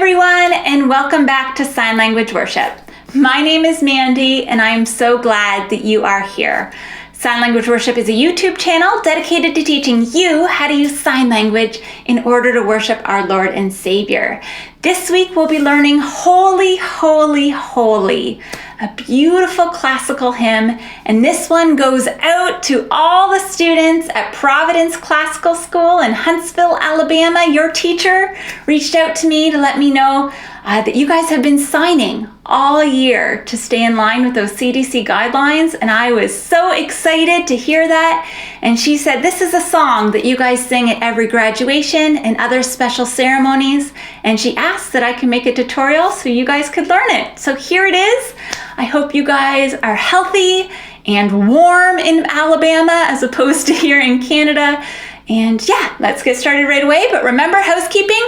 everyone, and welcome back to Sign Language Worship. My name is Mandy, and I am so glad that you are here. Sign Language Worship is a YouTube channel dedicated to teaching you how to use sign language in order to worship our Lord and Savior. This week we'll be learning Holy, Holy, Holy, a beautiful classical hymn, and this one goes out to all the students at Providence Classical School in Huntsville, Alabama. Your teacher reached out to me to let me know that you guys have been signing all year to stay in line with those CDC guidelines, and I was so excited to hear that. And she said this is a song that you guys sing at every graduation and other special ceremonies, and she asked that I can make a tutorial so you guys could learn it. So here it is. I hope you guys are healthy and warm in Alabama as opposed to here in Canada. And yeah, let's get started right away. But remember, housekeeping,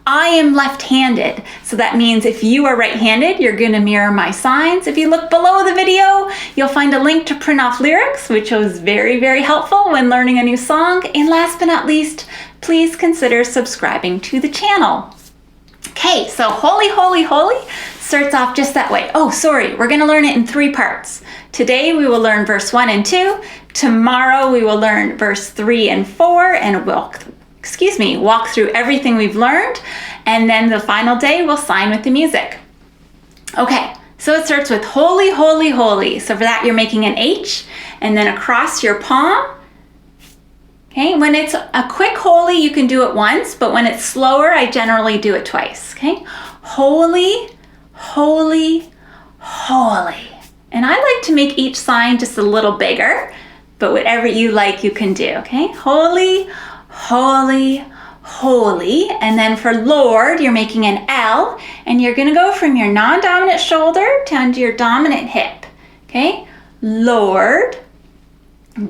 I am left-handed. So that means if you are right-handed, you're gonna mirror my signs. If you look below the video, you'll find a link to print off lyrics, which was very, very helpful when learning a new song. And last but not least, please consider subscribing to the channel. Okay, so Holy, Holy, Holy starts off just that way. Oh, sorry, we're gonna learn it in 3 parts. Today we will learn verse 1 and 2. Tomorrow we will learn verse 3 and 4 and walk through everything we've learned. And then the final day we'll sign with the music. Okay, so it starts with Holy, Holy, Holy. So for that you're making an H and then across your palm. Okay, when it's a quick holy, you can do it once, but when it's slower, I generally do it twice. Okay, holy, holy, holy. And I like to make each sign just a little bigger, but whatever you like, you can do. Okay, holy, holy, holy. And then for Lord, you're making an L, and you're going to go from your non-dominant shoulder down to your dominant hip. Okay, Lord.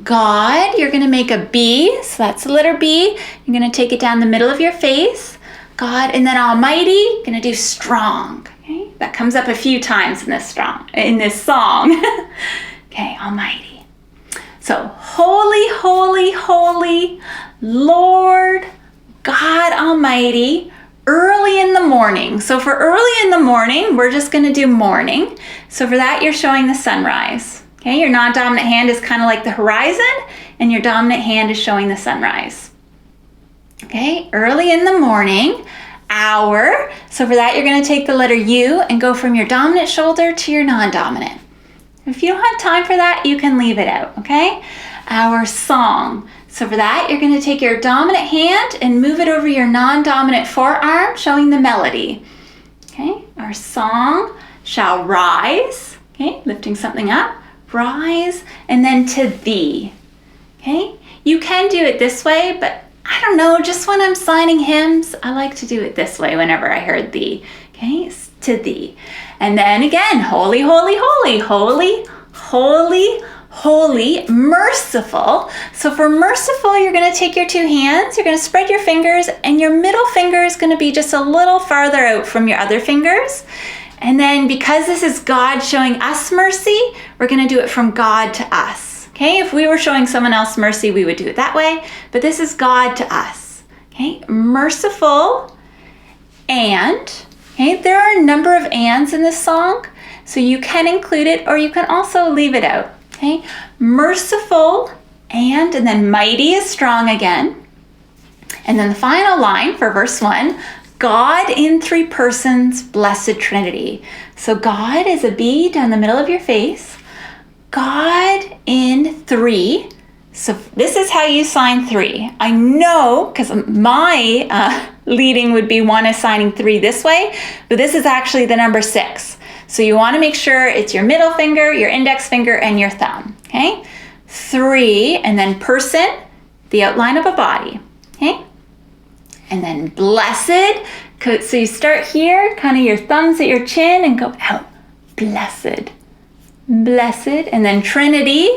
God, you're going to make a B, so that's the letter B. You're going to take it down the middle of your face. God, and then Almighty, going to do strong. Okay, that comes up a few times in this song. Okay, Almighty. So holy, holy, holy, Lord God Almighty, early in the morning. So for early in the morning, we're just going to do morning. So for that, you're showing the sunrise. Okay, your non-dominant hand is kind of like the horizon, and your dominant hand is showing the sunrise. Okay, early in the morning, hour. So for that, you're going to take the letter U and go from your dominant shoulder to your non-dominant. If you don't have time for that, you can leave it out, okay? Our song. So for that, you're going to take your dominant hand and move it over your non-dominant forearm, showing the melody. Okay, our song shall rise. Okay, lifting something up. Rise, and then to thee. Okay, you can do it this way, but I don't know, just when I'm signing hymns, I like to do it this way whenever I heard thee. Okay, it's to thee. And then again, holy, holy, holy, holy, holy, holy, merciful. So for merciful, you're going to take your 2 hands, you're going to spread your fingers, and your middle finger is going to be just a little farther out from your other fingers. And then because this is God showing us mercy, we're going to do it from God to us. Okay, if we were showing someone else mercy, we would do it that way, but this is God to us. Okay, merciful and, okay, there are a number of ands in this song, so you can include it or you can also leave it out. Okay, merciful and then mighty is strong again. And then the final line for verse 1, God in 3 persons, blessed Trinity. So God is a B down the middle of your face. God in 3. So this is how you sign 3. I know, because my leading would be one assigning 3 this way, but this is actually the number 6. So you want to make sure it's your middle finger, your index finger, and your thumb. Okay? 3, and then person, the outline of a body. Okay? And then blessed, so you start here, kind of your thumbs at your chin and go out. Blessed, blessed. And then Trinity,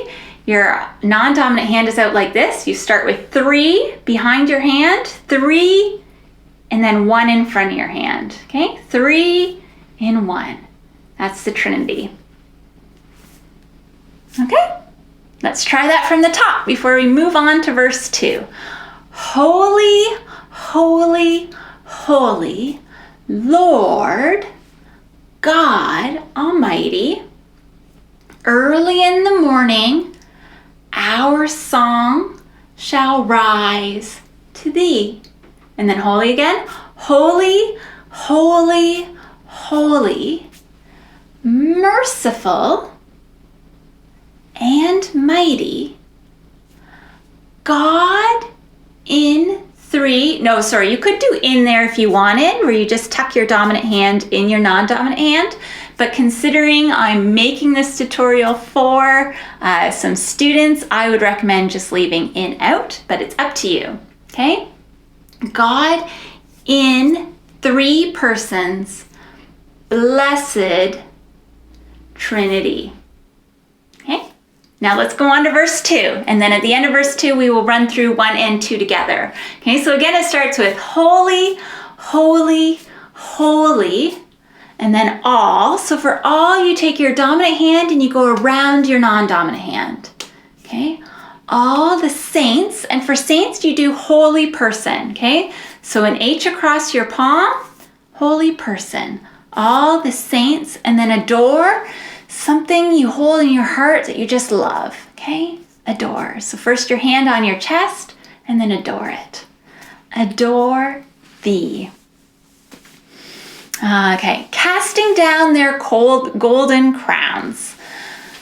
your non-dominant hand is out like this. You start with 3 behind your hand, 3, and then 1 in front of your hand. Okay, 3 in 1. That's the Trinity. Okay, let's try that from the top before we move on to verse 2. Holy, holy, holy, Lord God Almighty, early in the morning, our song shall rise to thee. And then holy again. Holy, holy, holy, merciful and mighty, God in three. No, sorry, you could do in there if you wanted, where you just tuck your dominant hand in your non-dominant hand. But considering I'm making this tutorial for some students, I would recommend just leaving in out, but it's up to you, okay? God in three persons, blessed Trinity. Okay? Now let's go on to verse 2. And then at the end of verse 2, we will run through 1 and 2 together. Okay, so again, it starts with holy, holy, holy, and then all. So for all, you take your dominant hand and you go around your non-dominant hand. Okay? All the saints, and for saints, you do holy person. Okay? So an H across your palm, holy person. All the saints, and then adore, something you hold in your heart that you just love. Okay? Adore. So first your hand on your chest, and then adore it. Adore thee. Okay, casting down their golden crowns.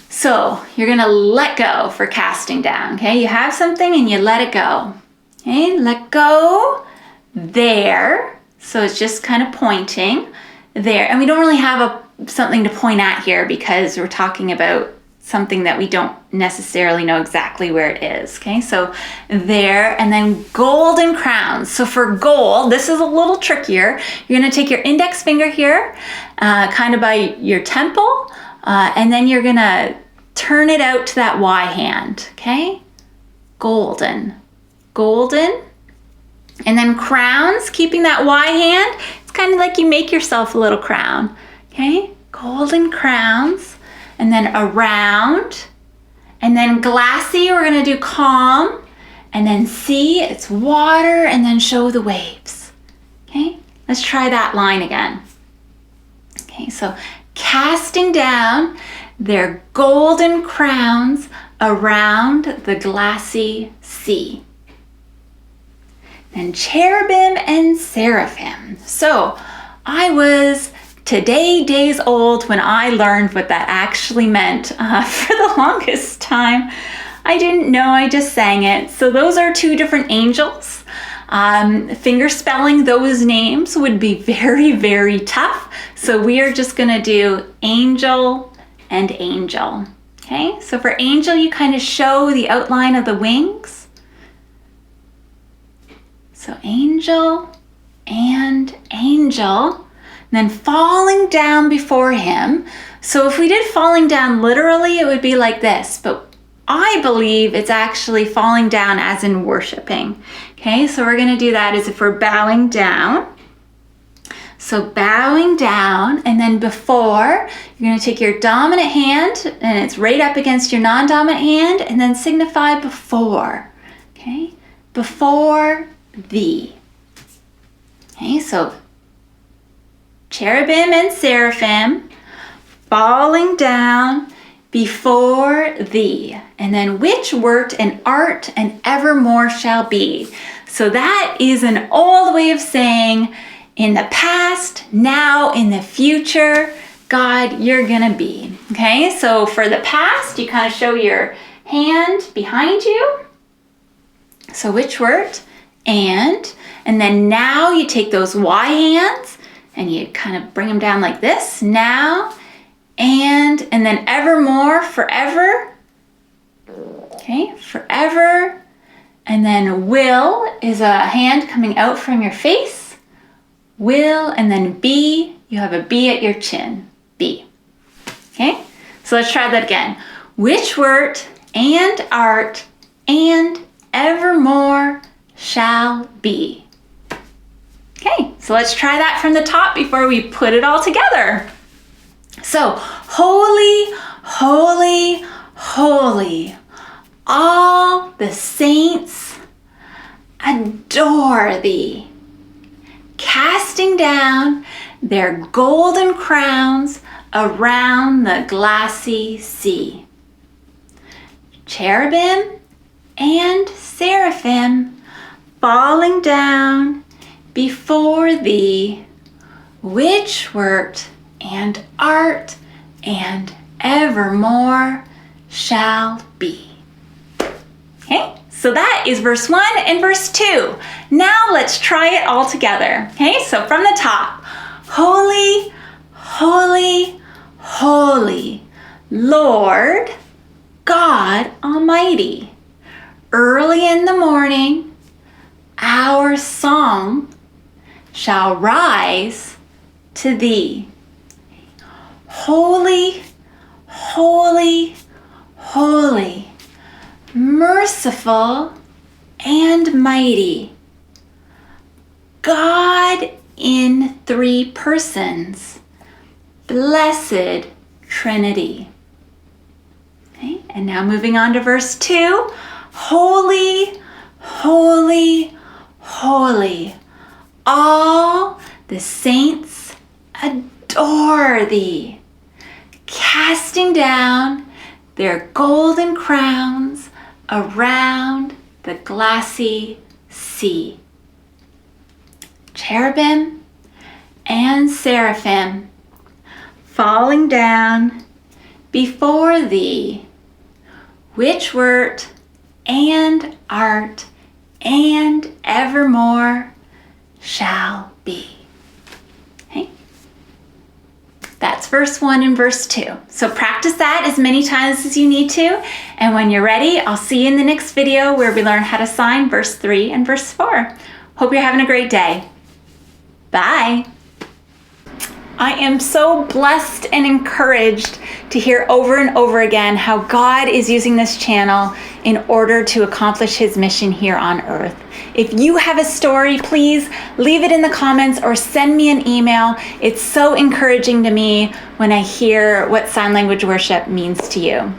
So you're gonna let go for casting down, okay? You have something and you let it go. Okay, let go there. So it's just kind of pointing there. And we don't really have something to point at here because we're talking about something that we don't necessarily know exactly where it is. Okay, so there, and then golden crowns. So for gold, this is a little trickier. You're gonna take your index finger here, kind of by your temple, and then you're gonna turn it out to that Y hand, okay? Golden, golden. And then crowns, keeping that Y hand, it's kind of like you make yourself a little crown, okay? Golden crowns. And then around, and then glassy, we're gonna do calm, and then sea, it's water, and then show the waves. Okay, let's try that line again. Okay, so casting down their golden crowns around the glassy sea. And cherubim and seraphim. So I was days old when I learned what that actually meant. For the longest time, I didn't know, I just sang it. So those are two different angels. Finger spelling those names would be very, very tough. So we are just gonna do angel and angel. Okay, so for angel, you kind of show the outline of the wings. So angel and angel. And then falling down before him. So if we did falling down literally, it would be like this, but I believe it's actually falling down as in worshiping. Okay, so we're gonna do that as if we're bowing down. So bowing down, and then before, you're gonna take your dominant hand, and it's right up against your non-dominant hand, and then signify before. Okay, before thee. Okay, so cherubim and seraphim falling down before thee. And then which wert and art and evermore shall be. So that is an old way of saying in the past, now, in the future, God, you're gonna be. Okay, so for the past, you kind of show your hand behind you. So which wert and then now you take those Y hands and you kind of bring them down like this, now, and then evermore, forever. Okay, forever. And then will is a hand coming out from your face. Will, and then be, you have a B at your chin, be. Okay, so let's try that again. Which wert and art and evermore shall be. Okay, so let's try that from the top before we put it all together. So, holy, holy, holy, all the saints adore thee, casting down their golden crowns around the glassy sea. Cherubim and seraphim falling down before thee, which wert and art and evermore shall be. Okay, so that is verse 1 and verse 2. Now let's try it all together. Okay, so from the top. Holy, holy, holy, Lord God Almighty. Early in the morning, our song shall rise to thee. Holy, holy, holy, merciful and mighty, God in three persons, blessed Trinity. Okay, and now moving on to verse 2. Holy, holy, holy, all the saints adore thee, casting down their golden crowns around the glassy sea. Cherubim and seraphim falling down before thee, which wert and art and evermore shall be. Okay? That's verse 1 and verse 2. So practice that as many times as you need to. And when you're ready, I'll see you in the next video where we learn how to sign verse 3 and verse 4. Hope you're having a great day. Bye. I am so blessed and encouraged to hear over and over again how God is using this channel in order to accomplish his mission here on earth. If you have a story, please leave it in the comments or send me an email. It's so encouraging to me when I hear what sign language worship means to you.